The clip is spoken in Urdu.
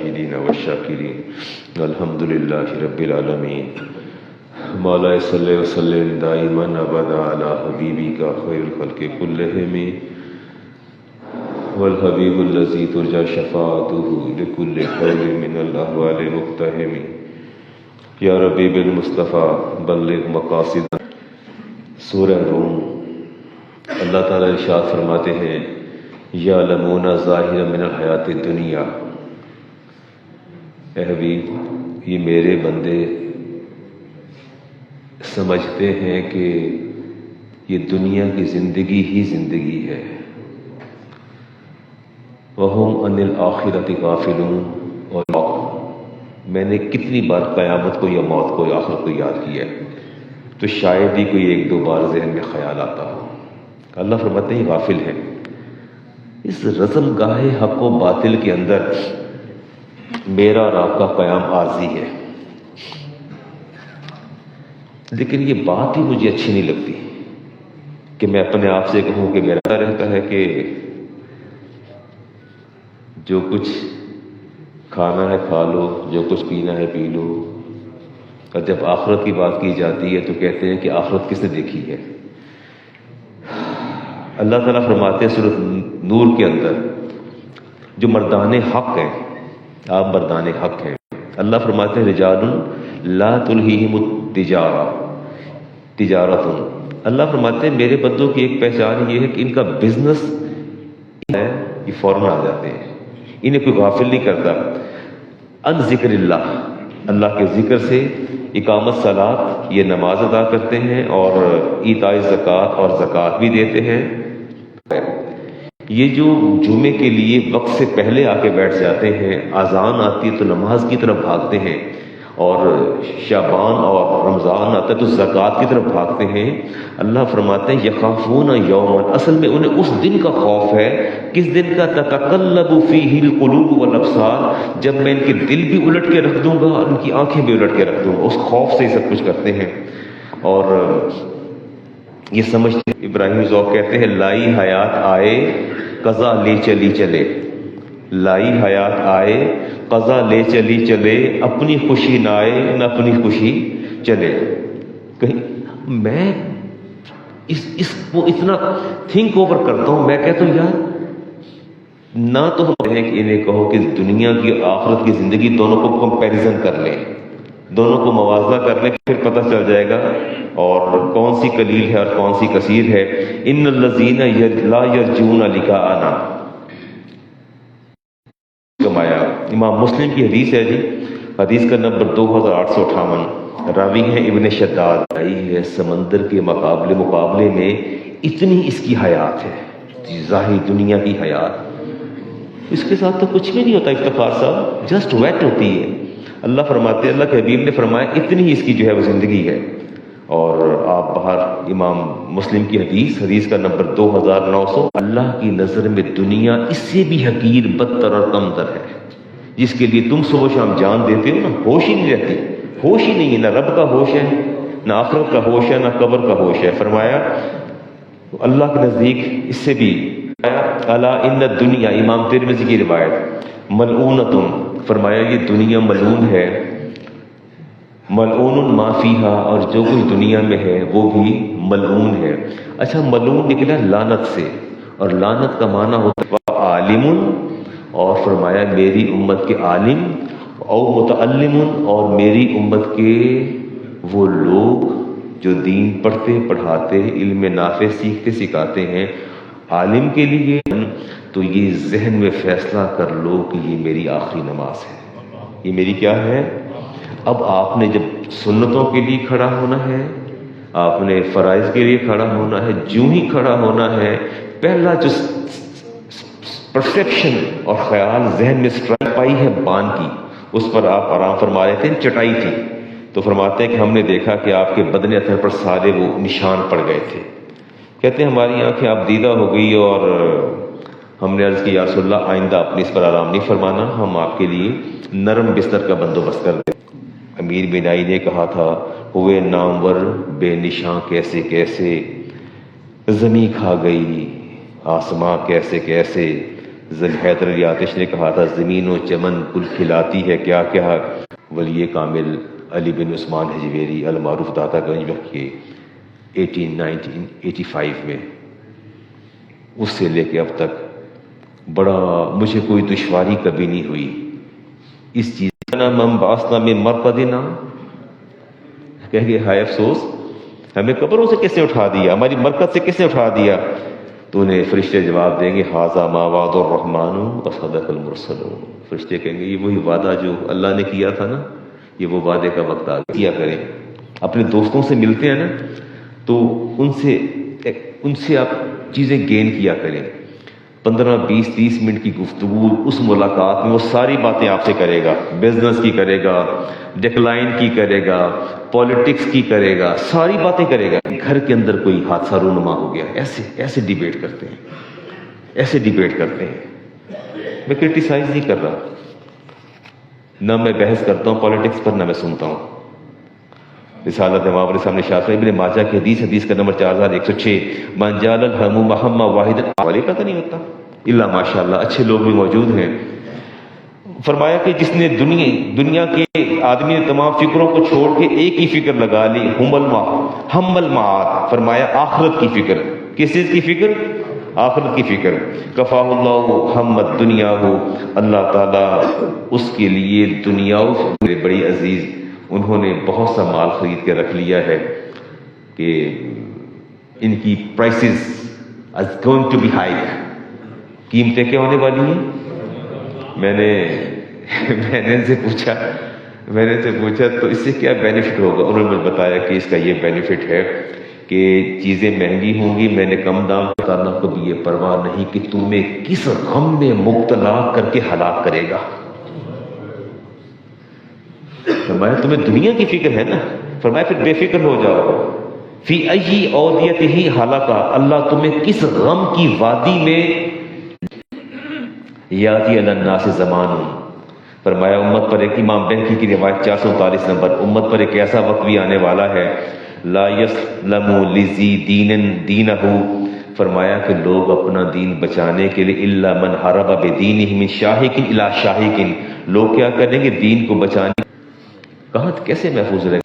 الشاهدين والشاكرين الحمد لله رب العالمين مولا صل وسلم دائما ابدا على حبيبك خير الخلق كلهم والحبيب الذي ترجى شفاعته لكل حول من الاحوال مقتحم یا ربی بالمصطفیٰ بلغ مقاصد. سورہ روم. اللہ تعالیٰ ارشاد فرماتے ہیں یعلمون ظاہرا من الحیات الدنیا. اے حبیب، یہ میرے بندے سمجھتے ہیں کہ یہ دنیا کی زندگی ہی زندگی ہے. وَهُمْ عَنِ الْآخِرَةِ غَافِلُونَ. اور میں نے کتنی بار قیامت کو یا موت کو یا آخرت کو یاد کیا ہے تو شاید ہی کوئی ایک دو بار ذہن میں خیال آتا ہو. اللہ فرماتے ہیں غافل ہیں. اس رزم گاہ حق و باطل کے اندر میرا اور آپ کا قیام عارضی ہے. لیکن یہ بات ہی مجھے اچھی نہیں لگتی کہ میں اپنے آپ سے کہوں کہ میرا رہتا ہے کہ جو کچھ کھانا ہے کھا لو، جو کچھ پینا ہے پی لو. اور جب آخرت کی بات کی جاتی ہے تو کہتے ہیں کہ آخرت کس نے دیکھی ہے. اللہ تعالیٰ فرماتے ہیں سورۃ نور کے اندر جو مردان حق ہیں، آپ مردان حق ہیں. اللہ فرماتے ہیں رجال لا تلہیہم تجارت. اللہ فرماتے ہیں میرے بندوں کی ایک پہچان یہ ہے کہ ان کا بزنس ہے، یہ فوراً آ جاتے ہیں، انہیں کوئی غافل نہیں کرتا. ان ذکر اللہ، اللہ کے ذکر سے اقامت صلاۃ، یہ نماز ادا کرتے ہیں اور ایتاء زکوٰۃ اور زکوٰۃ بھی دیتے ہیں. یہ جو جمعے کے لیے وقت سے پہلے آ کے بیٹھ جاتے ہیں، اذان آتی ہے تو نماز کی طرف بھاگتے ہیں، اور شعبان اور رمضان آتا ہے تو زکوٰۃ کی طرف بھاگتے ہیں. اللہ فرماتے ہیں یخافون یوما، اصل میں انہیں اس دن کا خوف ہے. کس دن کا؟ تتقلب فیہ القلوب والابصار، جب میں ان کے دل بھی الٹ کے رکھ دوں گا اور ان کی آنکھیں بھی الٹ کے رکھ دوں گا. اس خوف سے یہ سب کچھ کرتے ہیں. اور یہ سمجھتے ہیں، ابراہیم ذوق کہتے ہیں لائی حیات آئے قضا لے چلی چلے. لائی حیات آئے قضا لے چلی چلے، اپنی خوشی نہ آئے نہ اپنی خوشی چلے. کہیں میں اس کو اتنا تھنک اوور کرتا ہوں، میں کہتا ہوں یار نہ تو ہم ہیں کہ انہیں کہو کہ دنیا کی آخرت کی زندگی دونوں کو کمپیریزن کر لیں، دونوں کو موازنہ کر لیں، پھر پتہ چل جائے گا اور کون سی قلیل ہے اور کون سی کثیر ہے. ان الذین لا یرجون لقاءنا. امام مسلم کی حدیث ہے جی، حدیث کا نمبر 2858. راوی ہیں ابن شداد. آئی ہے سمندر کے مقابلے میں اتنی اس کی حیات ہے، ظاہری دنیا کی حیات. اس کے ساتھ تو کچھ بھی نہیں ہوتا افتخار صاحب، جسٹ ویٹ ہوتی ہے. اللہ فرماتے ہیں، اللہ کے حبیب نے فرمایا اتنی اس کی جو ہے وہ زندگی ہے. اور آپ باہر امام مسلم کی حدیث کا نمبر 2900. اللہ کی نظر میں دنیا اس سے بھی حقیر، بدتر اور کمتر ہے. جس کے لیے تم صبح شام جان دیتے ہو نا، ہوش ہی نہیں رہتی، ہوش ہی نہیں ہے. نہ رب کا ہوش ہے، نہ آخرت کا ہوش ہے، نہ قبر کا ہوش ہے. فرمایا اللہ کے نزدیک اس سے بھی الا ان الدنیا، امام ترمذی کی روایت، ملعونۃ. فرمایا یہ دنیا ملعون ہے. ملعون ما فیہا، اور جو کچھ دنیا میں ہے وہ بھی ملعون ہے. اچھا ملعون نکلا لعنت سے، اور لعنت کا معنی ہوتا ہے عالم، اور فرمایا میری امت کے عالم، او متعلم، اور میری امت کے وہ لوگ جو دین پڑھتے پڑھاتے علم نافع سیکھتے سکھاتے ہیں. عالم کے لیے تو یہ ذہن میں فیصلہ کر لو کہ یہ میری آخری نماز ہے، یہ میری کیا ہے. اب آپ نے جب سنتوں کے لیے کھڑا ہونا ہے، آپ نے فرائض کے لیے کھڑا ہونا ہے، جو ہی کھڑا ہونا ہے پہلا جو پرسیپشن اور خیال ذہن میں اسٹرائک پائی ہے بان کی، اس پر آپ آرام فرما رہے تھے. چٹائی تھی تو فرماتے ہیں کہ ہم نے دیکھا کہ آپ کے بدن اثر پر سارے وہ نشان پڑ گئے تھے. کہتے ہیں ہماری آنکھیں آپ دیدہ ہو گئی، اور ہم نے عرض کی یا رسول اللہ آئندہ اپنے اس پر آرام نہیں فرمانا، ہم آپ کے لیے نرم بستر کا بندوبست کر دیں. امیر بینائی نے کہا تھا ہوئے نامور بے نشاں کیسے کیسے، زمیں کھا گئی آسماں کیسے کیسے، حیدر علی آتش نے کہا تھا زمین و چمن گل کھلاتی ہے کیا کیا، ولی کامل علی بن عثمان حجویری المعروف داتا گنج وقت کے 1985 میں، اس سے لے کے اب تک بڑا مجھے کوئی دشواری کبھی نہیں ہوئی اس چیز من بعثنا من مرقدنا، کہہ گئے ہائے افسوس ہمیں قبروں سے کس نے اٹھا دیا، ہماری مرکز سے کس نے اٹھا دیا، تو انہیں فرشتے جواب دیں گے ھذا ما وعد الرحمن وصدق المرسلون، فرشتے کہیں گے یہ وہی وعدہ جو اللہ نے کیا تھا نا، یہ وہ وعدے کا وقت آ کیا کریں۔ اپنے دوستوں سے ملتے ہیں نا تو ان سے آپ چیزیں گین کیا کریں، 15 20 30 منٹ کی گفتگو اس ملاقات میں وہ ساری باتیں آپ سے کرے گا، بزنس کی کرے گا، ڈیکلائن کی کرے گا، پولیٹکس کی کرے گا، ساری باتیں کرے گا۔ گھر کے اندر کوئی حادثہ رونما ہو گیا، ایسے ڈیبیٹ کرتے ہیں، ایسے ڈیبیٹ کرتے ہیں۔ میں کرٹیسائز نہیں کر رہا، نہ میں بحث کرتا ہوں پولیٹکس پر، نہ میں سنتا ہوں۔ رسالت امام علیہ السلام نے شافعی ابن ماجہ کی حدیث کا نمبر 4106، من جعل الہموم ہم واحد، والے کا تو نہیں ہوتا الا ماشاء اللہ، اچھے لوگ بھی موجود ہیں۔ فرمایا کہ جس نے دنیا کے آدمی نے تمام فکروں کو چھوڑ کے ایک ہی فکر لگا لی، ہم المعاد، فرمایا آخرت کی فکر۔ کس چیز کی فکر؟ آخرت کی فکر۔ کفاہ اللہ ہم الدنیا ہو، اللہ تعالیٰ اس کے لیے دنیا، بڑی عزیز انہوں نے بہت سا مال خرید کے رکھ لیا ہے کہ ان کی prices is going to be hike, قیمتیں کیا ہونے والی ہیں۔ میں نے ان سے پوچھا تو اس سے کیا بینیفٹ ہوگا، انہوں نے بتایا کہ اس کا یہ بینیفٹ ہے کہ چیزیں مہنگی ہوں گی، میں نے کم دام کرنا، کو بھی یہ پرواہ نہیں کہ تمہیں کس غم میں مبتلا کر کے ہلاک کرے گا۔ فرمایا تمہیں دنیا کی فکر ہے نا، فرمایا پھر بے فکر ہو جاؤ۔ فی ای اودیتہ ہلاکا، اللہ تمہیں کس غم کی وادی میں، یاتی علی الناس زمان، فرمایا امت پر ایک، امام بہقی کی روایت 439 نمبر، امت پر ایک ایسا وقت بھی آنے والا ہے، لا یسلم لذی دین دینہ، فرمایا کہ لوگ اپنا دین بچانے کے لیے الا من حرب بدینہ من شاہک الی شاہک، لوگ کیا کریں گے دین کو بچانے، کہاں کیسے محفوظ رہیں